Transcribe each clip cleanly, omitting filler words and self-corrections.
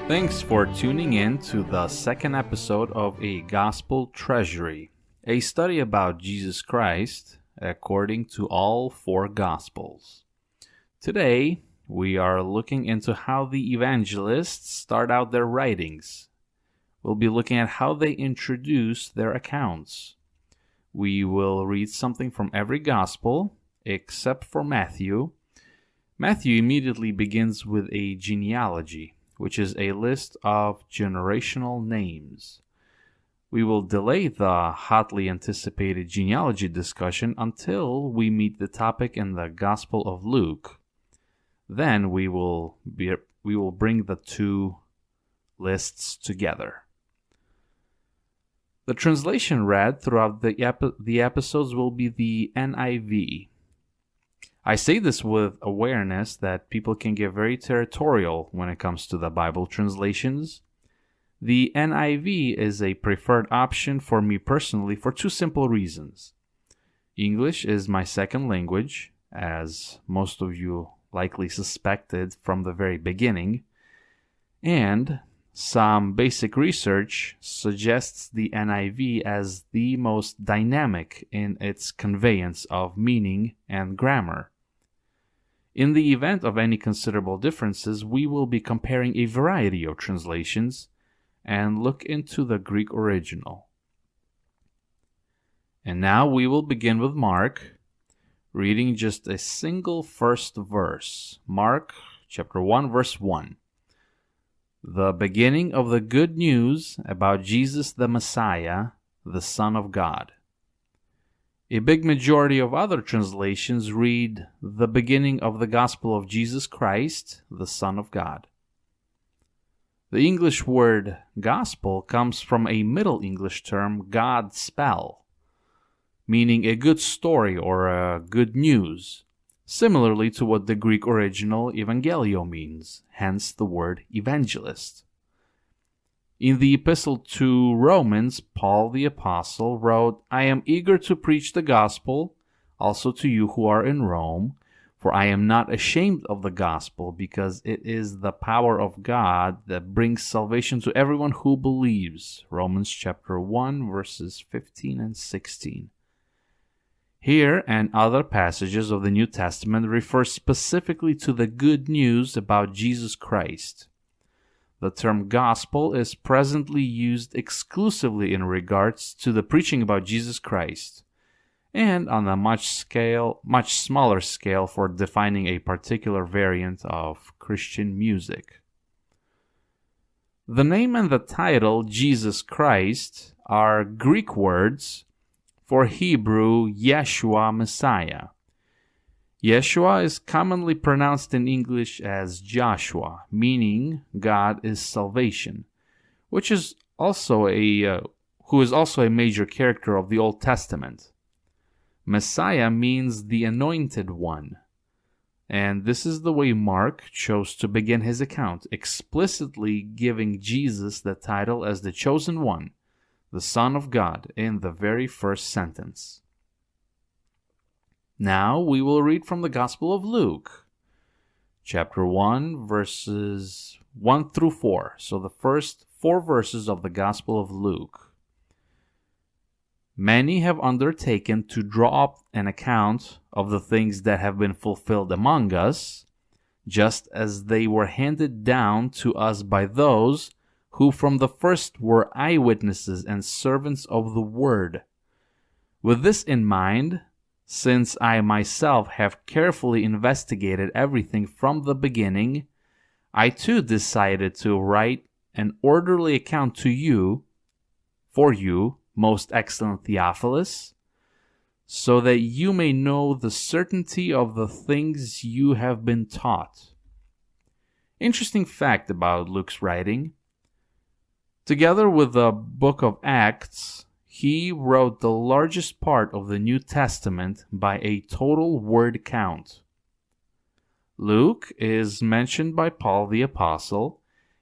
Thanks for tuning in to the second episode of A Gospel Treasury, a study about Jesus Christ according to all four Gospels. Today, we are looking into how the Evangelists start out their writings. We'll be looking at how they introduce their accounts. We will read something from every Gospel, except for Matthew. Matthew immediately begins with a genealogy, which is a list of generational names. We will delay the hotly anticipated genealogy discussion until we meet the topic in the Gospel of Luke. Then we will bring the two lists together. The translation read throughout the episodes will be the NIV. I say this with awareness that people can get very territorial when it comes to the Bible translations. The NIV is a preferred option for me personally for two simple reasons. English is my second language, as most of you likely suspected from the very beginning, and some basic research suggests the NIV as the most dynamic in its conveyance of meaning and grammar. In the event of any considerable differences, we will be comparing a variety of translations and look into the Greek original. And now we will begin with Mark, reading just a single first verse. Mark chapter 1, verse 1. The beginning of the good news about Jesus the Messiah, the Son of God. A big majority of other translations read, the beginning of the gospel of Jesus Christ, the Son of God. The English word gospel comes from a Middle English term, Godspell, meaning a good story or a good news, similarly to what the Greek original evangelio means, hence the word evangelist. In the epistle to Romans, Paul the Apostle wrote, I am eager to preach the gospel, also to you who are in Rome, for I am not ashamed of the gospel, because it is the power of God that brings salvation to everyone who believes. Romans chapter 1, verses 15 and 16. Here and other passages of the New Testament refer specifically to the good news about Jesus Christ. The term gospel is presently used exclusively in regards to the preaching about Jesus Christ, and on a much smaller scale for defining a particular variant of Christian music. The name and the title, Jesus Christ, are Greek words for Hebrew Yeshua Messiah. Yeshua is commonly pronounced in English as Joshua, meaning God is salvation, who is also a major character of the Old Testament. Messiah means the anointed one, and this is the way Mark chose to begin his account, explicitly giving Jesus the title as the chosen one, the Son of God, in the very first sentence. Now we will read from the Gospel of Luke, chapter 1, verses 1 through 4. So the first 4 verses of the Gospel of Luke. Many have undertaken to draw up an account of the things that have been fulfilled among us, just as they were handed down to us by those who from the first were eyewitnesses and servants of the word. With this in mind, since I myself have carefully investigated everything from the beginning, I too decided to write an orderly account for you, most excellent Theophilus, so that you may know the certainty of the things you have been taught. Interesting fact about Luke's writing. Together with the book of Acts, he wrote the largest part of the New Testament by a total word count. Luke is mentioned by Paul the Apostle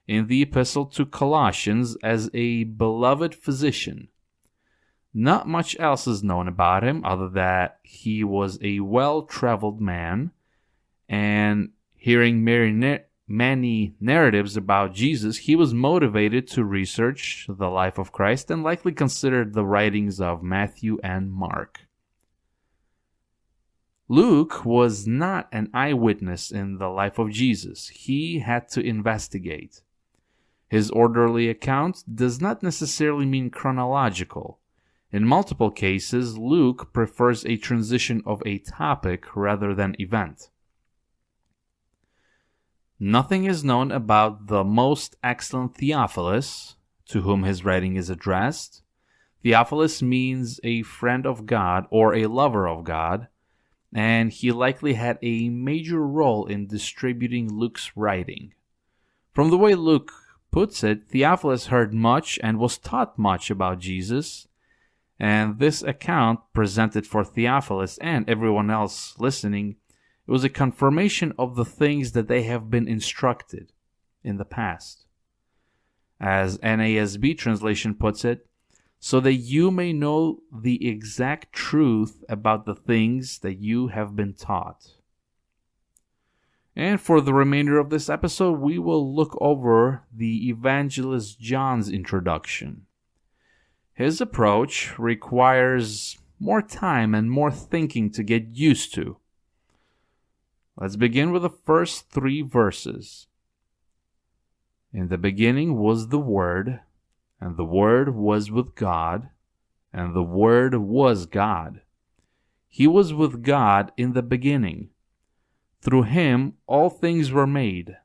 in the epistle to Colossians as a beloved physician. Not much else is known about him other than he was a well-traveled man, and hearing many narratives about Jesus, he was motivated to research the life of Christ and likely considered the writings of Matthew and Mark. Luke was not an eyewitness in the life of Jesus. He had to investigate. His orderly account does not necessarily mean chronological. In multiple cases, Luke prefers a transition of a topic rather than event. Nothing is known about the most excellent Theophilus, to whom his writing is addressed. Theophilus means a friend of God or a lover of God, and he likely had a major role in distributing Luke's writing. From the way Luke puts it, Theophilus heard much and was taught much about Jesus, and this account presented for Theophilus and everyone else listening, it was a confirmation of the things that they have been instructed in the past. As NASB translation puts it, so that you may know the exact truth about the things that you have been taught. And for the remainder of this episode, we will look over the Evangelist John's introduction. His approach requires more time and more thinking to get used to. Let's begin with the first 3 verses. In the beginning was the Word, and the Word was with God, and the Word was God. He was with God in the beginning. Through him all things were made.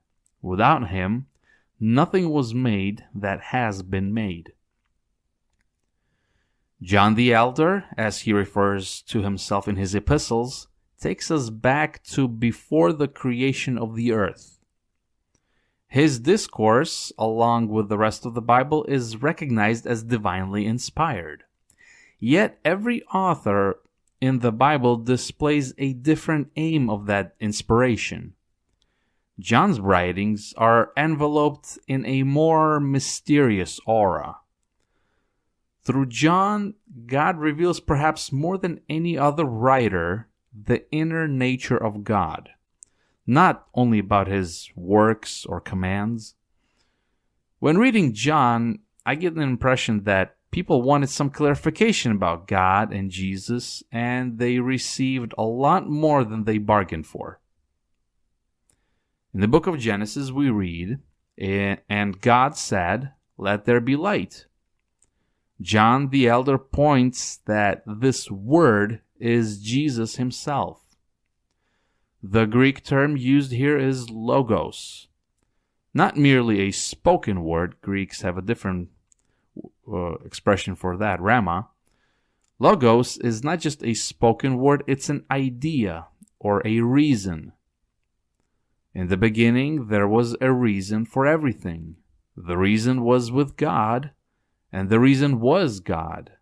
Without him nothing was made that has been made. John the Elder, as he refers to himself in his epistles, takes us back to before the creation of the earth. His discourse, along with the rest of the Bible, is recognized as divinely inspired. Yet every author in the Bible displays a different aim of that inspiration. John's writings are enveloped in a more mysterious aura. Through John, God reveals perhaps more than any other writer the inner nature of God, not only about his works or commands. When reading John, I get an impression that people wanted some clarification about God and Jesus, and they received a lot more than they bargained for. In the book of Genesis, we read, "And God said, 'Let there be light.'" John the Elder points that this word is Jesus himself. The Greek term used here is logos, not merely a spoken word. Greeks have a different expression for that, rama. Logos is not just a spoken word, it's an idea or a reason. In the beginning, there was a reason for everything. The reason was with God, and the reason was God.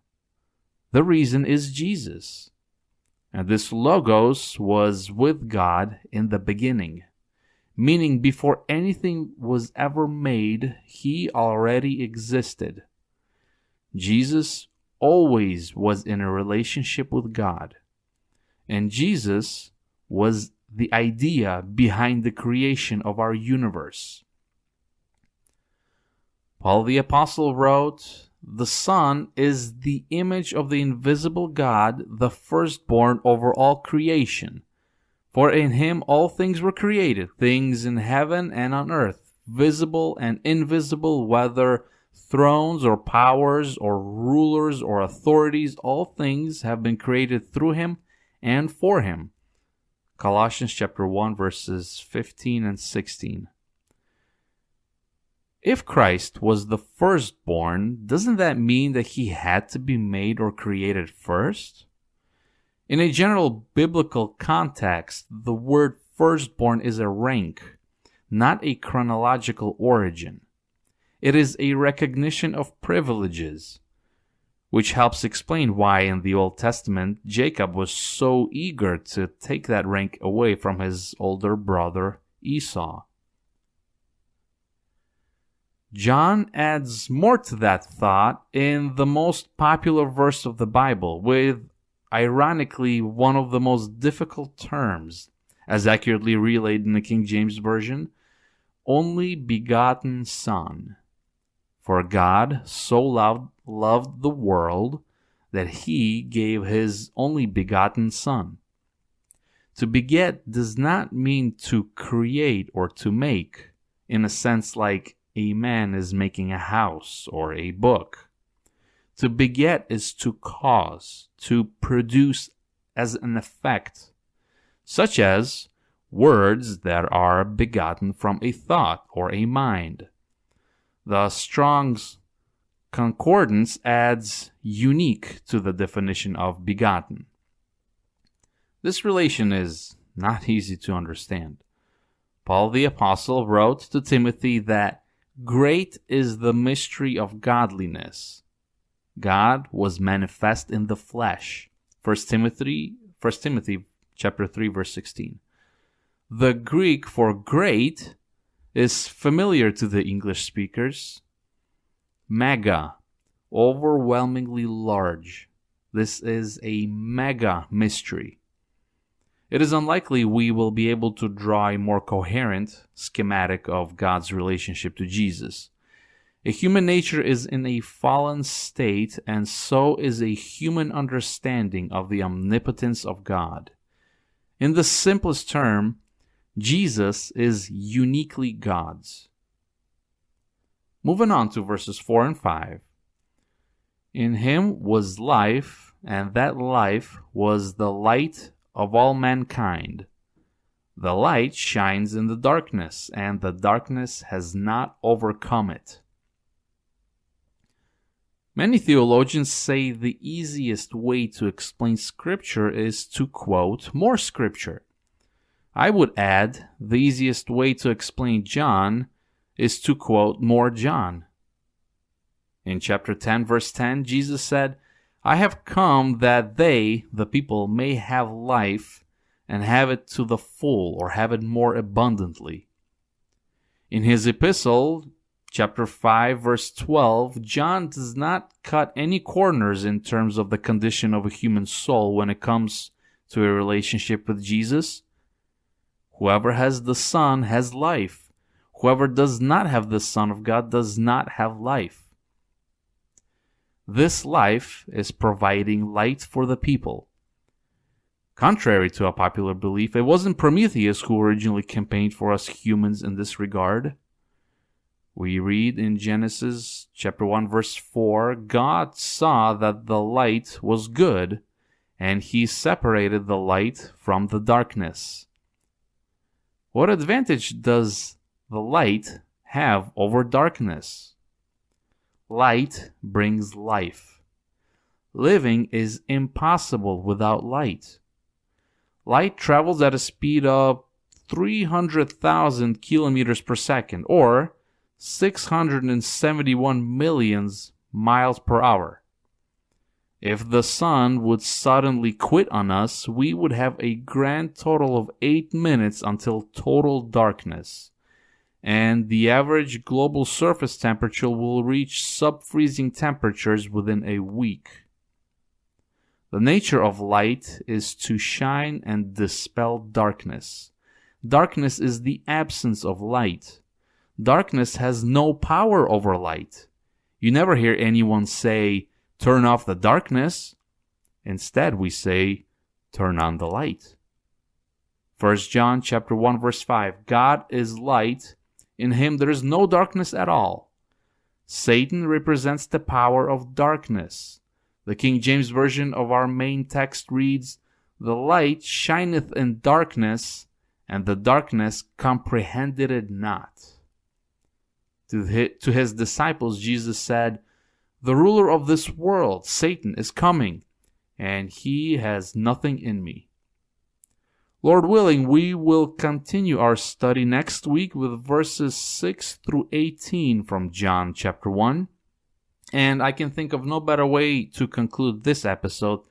The reason is Jesus. And this Logos was with God in the beginning, meaning before anything was ever made, he already existed. Jesus always was in a relationship with God, and Jesus was the idea behind the creation of our universe. Paul the Apostle wrote, "The Son is the image of the invisible God, the firstborn over all creation. For in him all things were created, things in heaven and on earth, visible and invisible, whether thrones or powers or rulers or authorities, all things have been created through him and for him." Colossians chapter 1, verses 15 and 16. If Christ was the firstborn, doesn't that mean that he had to be made or created first? In a general biblical context, the word firstborn is a rank, not a chronological origin. It is a recognition of privileges, which helps explain why in the Old Testament Jacob was so eager to take that rank away from his older brother Esau. John adds more to that thought in the most popular verse of the Bible, with, ironically, one of the most difficult terms, as accurately relayed in the King James Version, only begotten Son. For God so loved the world that he gave his only begotten Son. To beget does not mean to create or to make, in a sense like a man is making a house or a book. To beget is to cause, to produce as an effect, such as words that are begotten from a thought or a mind. The Strong's Concordance adds unique to the definition of begotten. This relation is not easy to understand. Paul the Apostle wrote to Timothy that great is the mystery of godliness. God was manifest in the flesh. 1 Timothy chapter 3, verse 16. The Greek for great is familiar to the English speakers. Mega, overwhelmingly large. This is a mega mystery. It is unlikely we will be able to draw a more coherent schematic of God's relationship to Jesus. A human nature is in a fallen state, and so is a human understanding of the omnipotence of God. In the simplest term, Jesus is uniquely God's. Moving on to verses 4 and 5. In him was life, and that life was the light of all mankind. The light shines in the darkness, and the darkness has not overcome it. Many theologians say the easiest way to explain Scripture is to quote more Scripture. I would add the easiest way to explain John is to quote more John. In chapter 10, verse 10, Jesus said, I have come that they, the people, may have life and have it to the full, or have it more abundantly. In his epistle, chapter 5, verse 12, John does not cut any corners in terms of the condition of a human soul when it comes to a relationship with Jesus. Whoever has the Son has life. Whoever does not have the Son of God does not have life. This life is providing light for the people. Contrary to a popular belief, it wasn't Prometheus who originally campaigned for us humans in this regard. We read in Genesis chapter 1, verse 4, God saw that the light was good, and he separated the light from the darkness. What advantage does the light have over darkness? Light brings life. Living is impossible without light. Light travels at a speed of 300,000 kilometers per second, or 671 million miles per hour. If the sun would suddenly quit on us, we would have a grand total of 8 minutes until total darkness, and the average global surface temperature will reach sub-freezing temperatures within a week. The nature of light is to shine and dispel darkness. Darkness is the absence of light. Darkness has no power over light. You never hear anyone say, turn off the darkness. Instead, we say, turn on the light. 1 John chapter 1, verse 5, God is light. In him there is no darkness at all. Satan represents the power of darkness. The King James Version of our main text reads, the light shineth in darkness, and the darkness comprehended it not. To his disciples, Jesus said, the ruler of this world, Satan, is coming, and he has nothing in me. Lord willing, we will continue our study next week with verses 6 through 18 from John chapter 1. And I can think of no better way to conclude this episode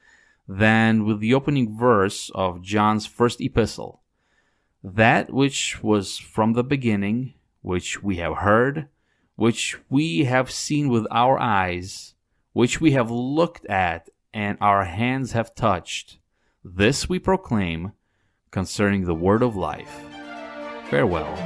than with the opening verse of John's first epistle. That which was from the beginning, which we have heard, which we have seen with our eyes, which we have looked at and our hands have touched, this we proclaim concerning the word of life. Farewell.